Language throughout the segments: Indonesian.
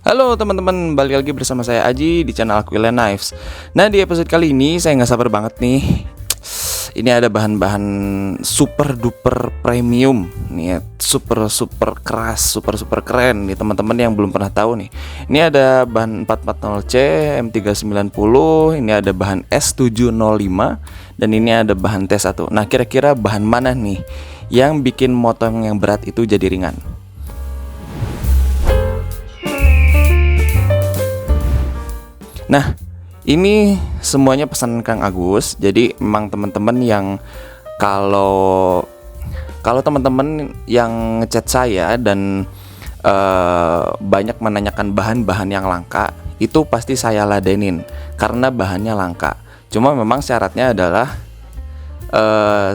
Halo teman-teman, balik lagi bersama saya Aji di channel Aquila Knives. Nah, di episode kali ini saya nggak sabar banget nih. Ini ada bahan-bahan super duper premium nih ya, super keras, super keren nih teman-teman yang belum pernah tahu nih. Ini ada bahan 440C M390, ini ada bahan S705, dan ini ada bahan T1. Nah, kira-kira bahan mana nih yang bikin motong yang berat itu jadi ringan? Nah, ini semuanya pesanan Kang Agus. Jadi memang teman-teman yang kalau teman-teman yang ngechat saya dan banyak menanyakan bahan-bahan yang langka, itu pasti saya ladenin karena bahannya langka. Cuma memang syaratnya adalah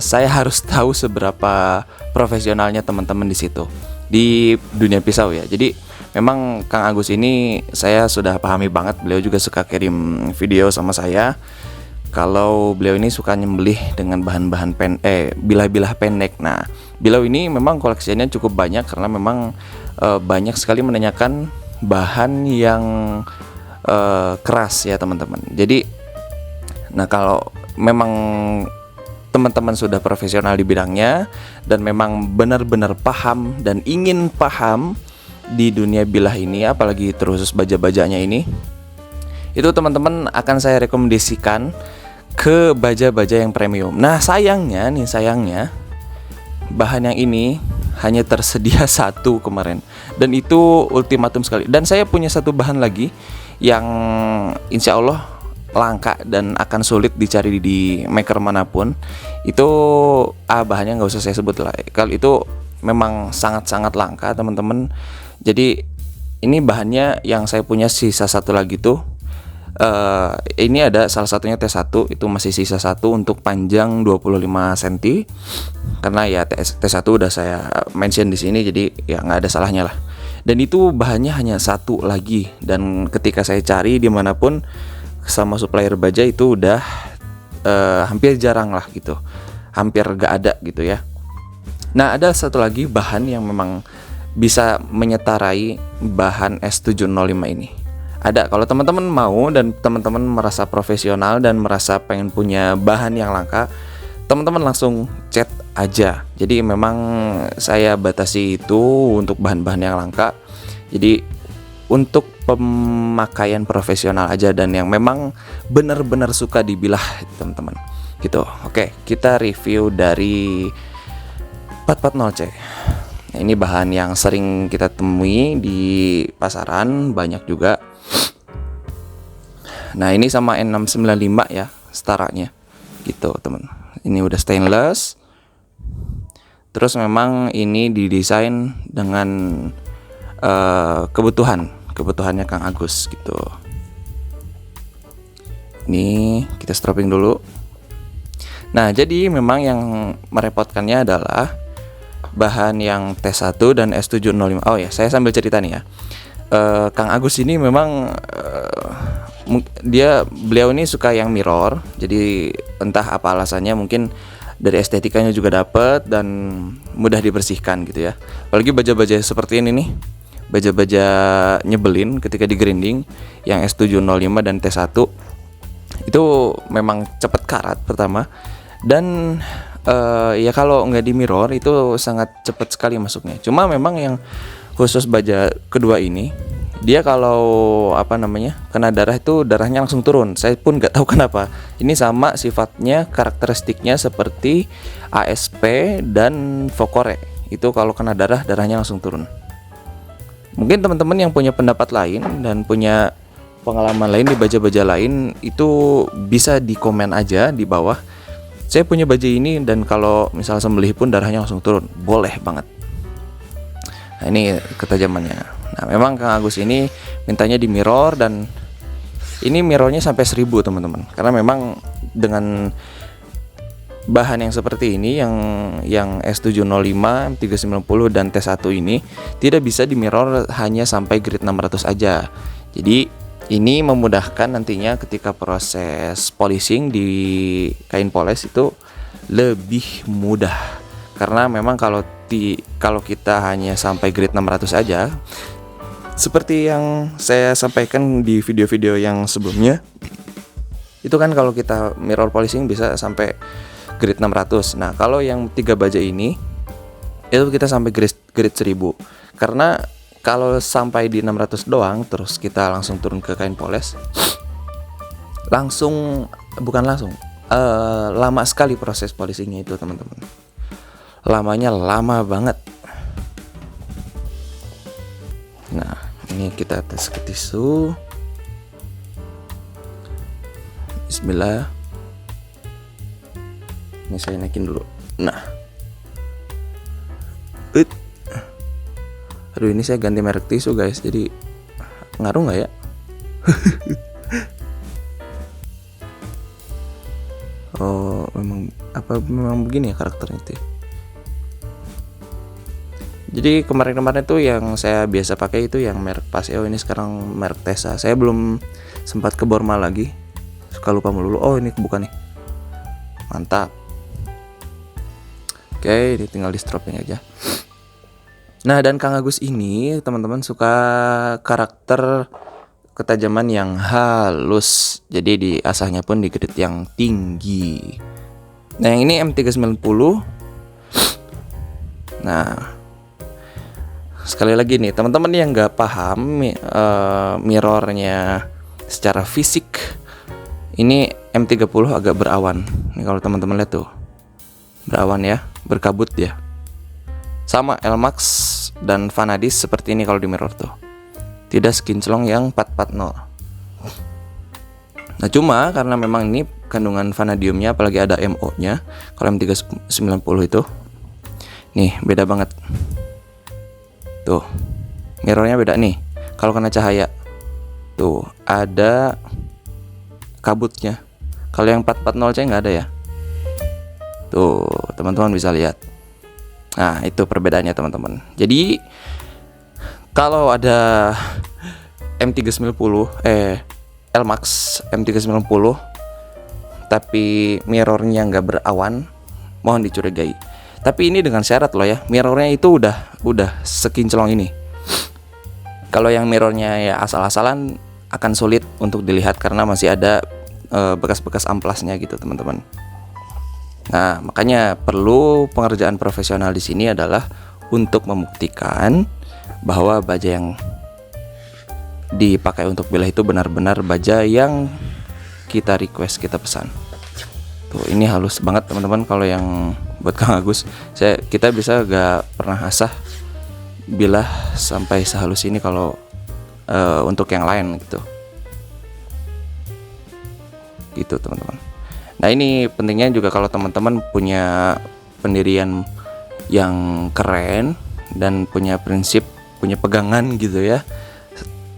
saya harus tahu seberapa profesionalnya teman-teman di situ di dunia pisau ya. Jadi memang Kang Agus ini saya sudah pahami banget, beliau juga suka kirim video sama saya. Kalau beliau ini suka nyembelih dengan bahan-bahan bilah-bilah pendek. Nah, beliau ini memang koleksinya cukup banyak karena memang banyak sekali menanyakan bahan yang keras ya teman-teman. Jadi, nah kalau memang teman-teman sudah profesional di bidangnya dan memang benar-benar paham dan ingin paham di dunia bilah ini, apalagi terus baja-bajanya ini, itu teman-teman akan saya rekomendasikan ke baja-baja yang premium. Nah, sayangnya bahan yang ini hanya tersedia satu kemarin, dan itu ultimatum sekali. Dan saya punya satu bahan lagi yang insya Allah langka dan akan sulit dicari di maker manapun. Itu bahannya nggak usah saya sebut lah. Kalau itu memang sangat-sangat langka teman-teman. Jadi ini bahannya yang saya punya sisa satu lagi tuh. Ini ada salah satunya T1, itu masih sisa satu untuk panjang 25 cm. Karena ya T1 udah saya mention di sini, jadi ya nggak ada salahnya lah. Dan itu bahannya hanya satu lagi, dan ketika saya cari dimanapun sama supplier baja itu udah hampir jarang lah gitu, hampir gak ada gitu ya. Nah, ada satu lagi bahan yang memang bisa menyetarai bahan S705 ini. Ada, kalau teman-teman mau dan teman-teman merasa profesional dan merasa pengen punya bahan yang langka, teman-teman langsung chat aja. Jadi memang saya batasi itu untuk bahan-bahan yang langka. Jadi untuk pemakaian profesional aja dan yang memang benar-benar suka dibilah teman-teman gitu. Oke, kita review dari 440C. Nah, ini bahan yang sering kita temui di pasaran, banyak juga. Nah, ini sama N695 ya setaranya gitu teman. Ini udah stainless. Terus memang ini didesain dengan kebutuhannya Kang Agus gitu. Ini kita stropping dulu. Nah, jadi memang yang merepotkannya adalah bahan yang T1 dan S705. Oh ya, saya sambil cerita nih ya. Kang Agus ini memang beliau ini suka yang mirror. Jadi entah apa alasannya, mungkin dari estetikanya juga dapet dan mudah dibersihkan gitu ya. Apalagi baja-baja seperti ini nih, baja-baja nyebelin ketika digrinding yang S705 dan T1 itu memang cepat karat pertama, dan ya kalau nggak di mirror itu sangat cepat sekali masuknya. Cuma memang yang khusus baja kedua ini, dia kalau kena darah itu darahnya langsung turun. Saya pun nggak tahu kenapa. Ini sama sifatnya, karakteristiknya seperti ASP dan Vokore. Itu kalau kena darah, darahnya langsung turun. Mungkin teman-teman yang punya pendapat lain dan punya pengalaman lain di baja-baja lain, itu bisa di komen aja di bawah. Saya punya baju ini dan kalau misal sembelih pun darahnya langsung turun, boleh banget. Nah, ini ketajamannya. Nah, memang Kang Agus ini mintanya di mirror, dan ini mirrornya sampai 1000 teman-teman. Karena memang dengan bahan yang seperti ini, yang S705, 390 dan T1 ini tidak bisa di mirror, hanya sampai grade 600 aja. Jadi ini memudahkan nantinya ketika proses polishing di kain poles itu lebih mudah. Karena memang kalau kita hanya sampai grade 600 aja, Seperti yang saya sampaikan di video-video yang sebelumnya, itu kan kalau kita mirror polishing bisa sampai grade 600. Nah, kalau yang 3 baja ini itu kita sampai grade 1000. Karena kalau sampai di 600 doang terus kita langsung turun ke kain poles, lama sekali proses polishingnya itu, teman-teman. Lamanya lama banget. Nah, ini kita tes ke tisu. Bismillah. Ini saya naikin dulu. Nah, aduh, ini saya ganti merek tisu guys, jadi ngaruh nggak ya? Oh, memang begini ya karakternya itu. Jadi kemarin-kemarin tuh yang saya biasa pakai itu yang merek Paseo, ini sekarang merek Tesa. Saya belum sempat ke Borma lagi, suka lupa melulu. Oh, ini bukan nih. Mantap. Oke, ini tinggal di stropping aja. Nah, dan Kang Agus ini teman-teman suka karakter ketajaman yang halus. Jadi diasahnya pun di grade yang tinggi. Nah, yang ini M390. Nah, sekali lagi nih teman-teman yang nggak paham mirrornya secara fisik, ini M30 agak berawan. Ini kalau teman-teman lihat tuh, berawan ya, berkabut ya. Sama Elmax dan Vanadis seperti ini kalau di mirror tuh, tidak sekinclong yang 440. Nah, cuma karena memang ini kandungan vanadiumnya, apalagi ada MO nya, kalau M390 itu nih beda banget. Tuh, mirrornya beda nih. Kalau kena cahaya, tuh ada kabutnya. Kalau yang 440C nggak ada ya. Tuh, teman-teman bisa lihat. Nah, itu perbedaannya teman-teman. Jadi kalau ada M390 Elmax M390 tapi mirrornya nggak berawan, mohon dicurigai. Tapi ini dengan syarat loh ya, mirrornya itu udah sekinclong ini. Kalau yang mirrornya ya asal-asalan akan sulit untuk dilihat karena masih ada bekas-bekas amplasnya gitu, teman-teman. Nah, makanya perlu pengerjaan profesional di sini adalah untuk membuktikan bahwa baja yang dipakai untuk bilah itu benar-benar baja yang kita request, kita pesan. Tuh, ini halus banget teman-teman. Kalau yang buat Kang Agus, kita bisa gak pernah asah bilah sampai sehalus ini kalau untuk yang lain gitu teman-teman. Nah, ini pentingnya juga kalau teman-teman punya pendirian yang keren dan punya prinsip, punya pegangan gitu ya,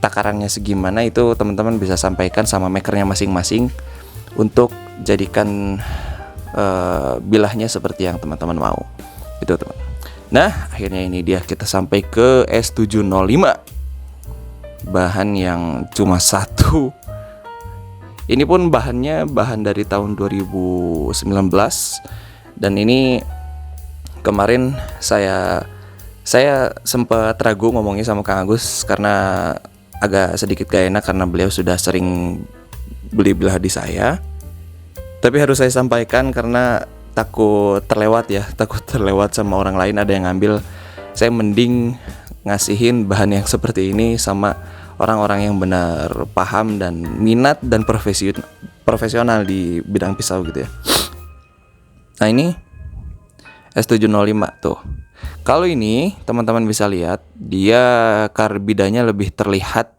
takarannya segimana itu teman-teman bisa sampaikan sama makernya masing-masing untuk jadikan bilahnya seperti yang teman-teman mau gitu, teman. Nah, akhirnya ini dia kita sampai ke S705, bahan yang cuma satu. Ini pun bahan dari tahun 2019, dan ini kemarin saya sempat ragu ngomongnya sama Kang Agus karena agak sedikit gak enak karena beliau sudah sering beli bilah di saya. Tapi harus saya sampaikan karena takut terlewat sama orang lain, ada yang ngambil. Saya mending ngasihin bahan yang seperti ini sama orang-orang yang benar paham dan minat dan profesional di bidang pisau gitu ya. Nah, ini S705 tuh. Kalau ini teman-teman bisa lihat, dia karbidanya lebih terlihat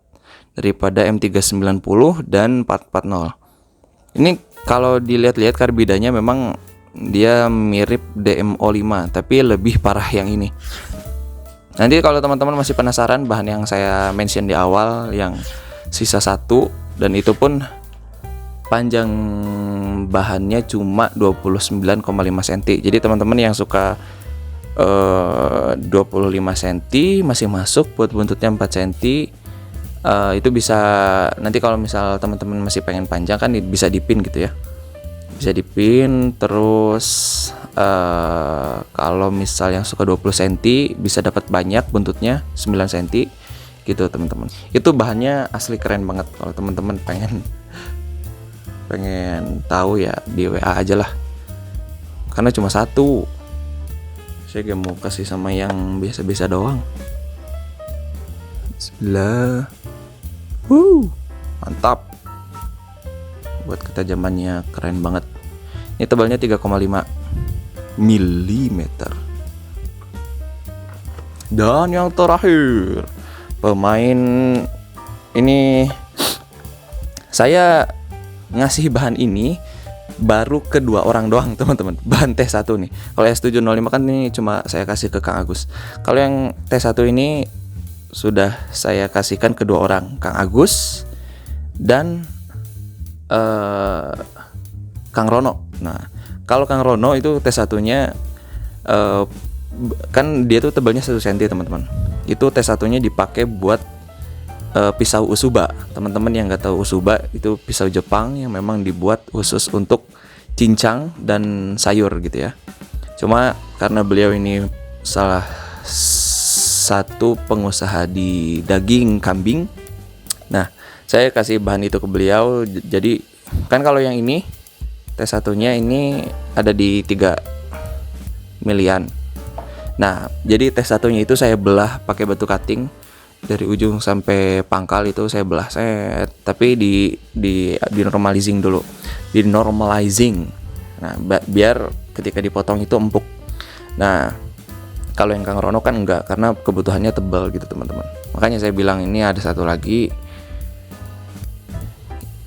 daripada M390 dan 440. Ini kalau dilihat-lihat karbidanya memang dia mirip DMO5, tapi lebih parah yang ini. Nanti kalau teman-teman masih penasaran, bahan yang saya mention di awal yang sisa 1, dan itu pun panjang bahannya cuma 29,5 cm. Jadi teman-teman yang suka 25 cm masih masuk, buat buntutnya 4 cm. Itu bisa nanti kalau misal teman-teman masih pengen panjang kan bisa dipin gitu ya, bisa dipin. Terus kalau misal yang suka 20 cm bisa dapat banyak buntutnya 9 cm, gitu teman-teman. Itu bahannya asli keren banget. Kalau teman-teman pengen tahu ya di WA aja lah, karena cuma satu. Saya gak mau kasih sama yang biasa-biasa doang. Bismillah. Mantap. Buat ketajamannya keren banget. Ini tebalnya 3,5 mm. Dan yang terakhir, pemain ini, saya ngasih bahan ini baru kedua orang doang teman-teman. Bahan T1 nih. Kalau S705 kan ini cuma saya kasih ke Kang Agus. Kalau yang T1 ini sudah saya kasihkan kedua orang, Kang Agus dan Kang Rono. Nah, kalau Kang Rono itu T1-nya kan dia tuh tebalnya 1 cm teman-teman. Itu T1-nya dipakai buat pisau usuba. Teman-teman yang nggak tahu usuba, itu pisau Jepang yang memang dibuat khusus untuk cincang dan sayur gitu ya. Cuma karena beliau ini salah satu pengusaha di daging kambing, nah saya kasih bahan itu ke beliau. Jadi kan kalau yang ini T1-nya ini ada di 3 milian. Nah, jadi T1-nya itu saya belah pakai batu cutting dari ujung sampai pangkal, itu saya belah tapi di normalizing dulu. Di normalizing. Nah, biar ketika dipotong itu empuk. Nah, kalau yang Kang Rono kan enggak, karena kebutuhannya tebal gitu teman-teman. Makanya saya bilang ini ada satu lagi.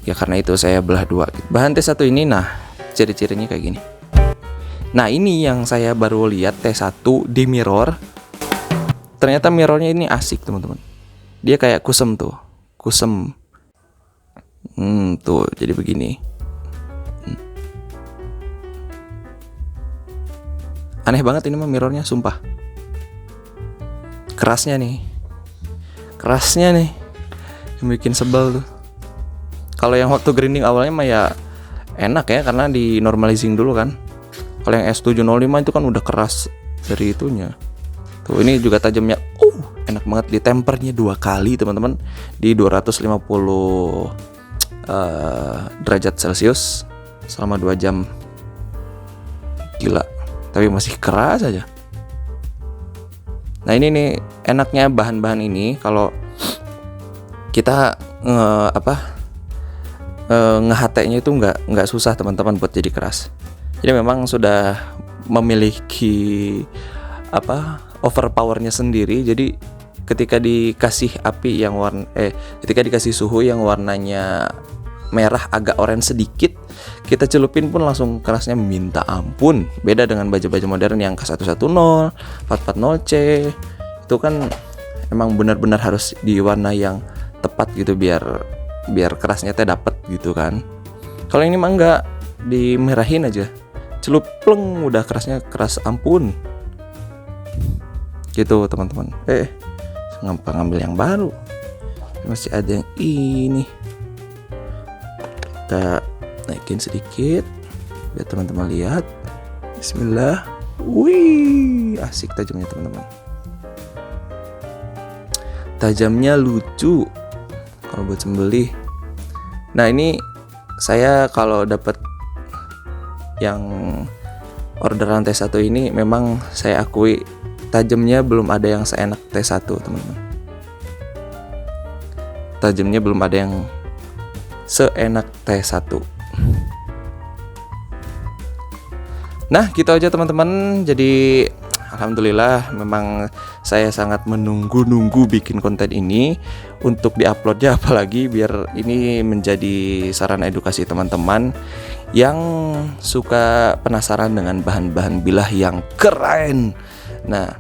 Ya karena itu saya belah 2. Bahan T1 ini, nah ciri-cirinya kayak gini. Nah ini yang saya baru lihat T1 di mirror. Ternyata mirrornya ini asik teman-teman. Dia kayak kusem tuh. Kusem. Tuh jadi begini. Aneh banget ini mah mirrornya, sumpah. Kerasnya nih yang bikin sebel tuh. Kalau yang waktu grinding awalnya mah ya enak ya, karena di normalizing dulu kan. Kalau yang S705 itu kan udah keras dari itunya. Tuh ini juga tajamnya enak banget. Ditempernya 2 kali teman-teman, di 250 derajat Celcius selama 2 jam. Gila, tapi masih keras aja. Nah ini nih enaknya bahan-bahan ini, kalau kita nge-HT-nya itu nggak susah teman-teman buat jadi keras. Jadi memang sudah memiliki overpowernya sendiri. Jadi ketika dikasih api yang ketika dikasih suhu yang warnanya merah agak oranye sedikit, kita celupin pun langsung kerasnya minta ampun. Beda dengan baju-baju modern yang K110, 440C. Itu kan emang benar-benar harus di warna yang tepat gitu biar kerasnya teh dapet gitu kan. Kalau ini mah enggak, dimerahin aja, celup pleng, udah kerasnya keras ampun. Gitu teman-teman. Ngapa ngambil yang baru? Masih ada yang ini. Kita naikin sedikit biar teman-teman lihat. Bismillah. Wih, asik tajamnya teman-teman. Tajamnya lucu kalau buat sembelih. Nah ini saya kalau dapat yang orderan T1 ini, memang saya akui tajamnya belum ada yang seenak T1 teman-teman. Tajamnya belum ada yang seenak T1. Nah gitu aja teman-teman. Jadi alhamdulillah memang saya sangat menunggu bikin konten ini untuk diuploadnya, apalagi biar ini menjadi saran edukasi teman-teman yang suka penasaran dengan bahan-bahan bilah yang keren. Nah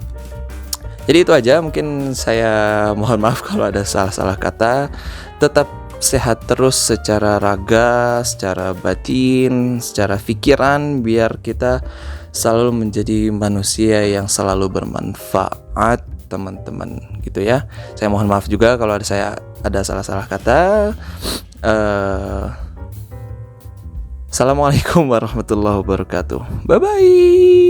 jadi itu aja, mungkin saya mohon maaf kalau ada salah-salah kata. Tetap sehat terus secara raga, secara batin, secara pikiran, biar kita selalu menjadi manusia yang selalu bermanfaat teman-teman gitu ya. Saya mohon maaf juga kalau ada salah-salah kata. Assalamualaikum warahmatullahi wabarakatuh. Bye bye.